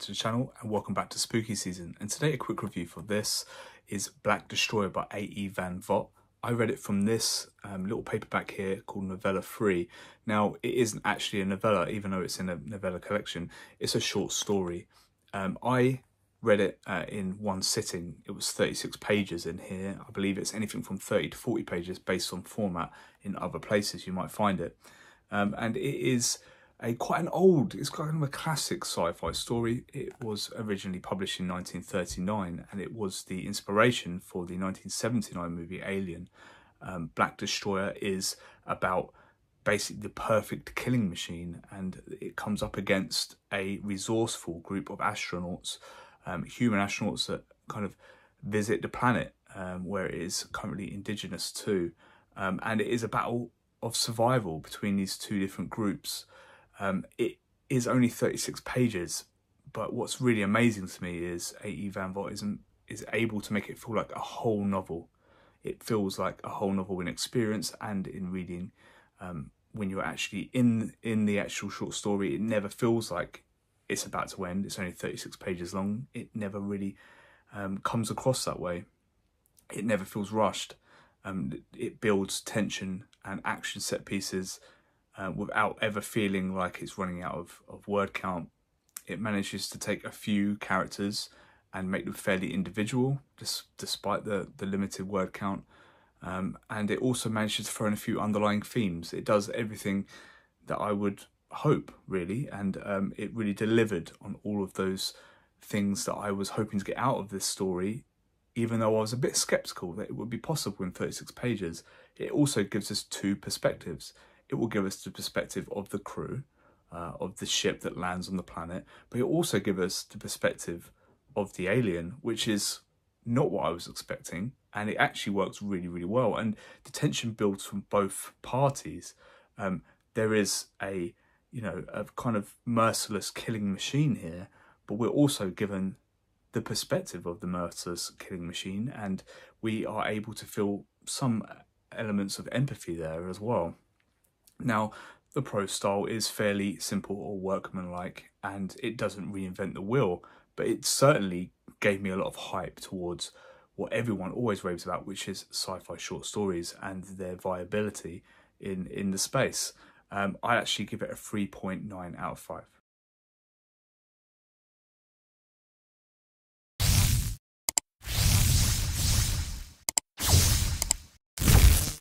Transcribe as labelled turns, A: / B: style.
A: to the channel and welcome back to spooky season. And today a quick review for this is Black Destroyer by A.E. Van Vogt. I read it from this little paperback here called Novella 3. Now it isn't actually a novella, even though it's in a novella collection. It's a short story. I read it in one sitting. It was 36 pages in here. I believe it's anything from 30 to 40 pages based on format. In other places you might find it. And it is quite an old, it's kind of a classic sci-fi story. It was originally published in 1939 and it was the inspiration for the 1979 movie Alien. Black Destroyer is about basically the perfect killing machine, and it comes up against a resourceful group of astronauts, human astronauts that kind of visit the planet where it is currently indigenous to. And it is a battle of survival between these two different groups. It is only 36 pages, but what's really amazing to me is A.E. Van Vogt is able to make it feel like a whole novel. It feels like a whole novel in experience and in reading. When you're actually in the actual short story, it never feels like it's about to end. It's only 36 pages long. It never really comes across that way. It never feels rushed. It builds tension and action set pieces without ever feeling like it's running out of word count. It manages to take a few characters and make them fairly individual, despite the limited word count. And it also manages to throw in a few underlying themes. It does everything that I would hope, really, and it really delivered on all of those things that I was hoping to get out of this story. Even though I was a bit sceptical that it would be possible in 36 pages, it also gives us two perspectives. It will give us the perspective of the crew, of the ship that lands on the planet, but it will also give us the perspective of the alien, which is not what I was expecting, and it actually works really, really well. And the tension builds from both parties. There is a kind of merciless killing machine here, but we're also given the perspective of the merciless killing machine, and we are able to feel some elements of empathy there as well. Now, the prose style is fairly simple or workmanlike, and it doesn't reinvent the wheel, but it certainly gave me a lot of hype towards what everyone always raves about, which is sci-fi short stories and their viability in the space. I actually give it a 3.9 out of 5.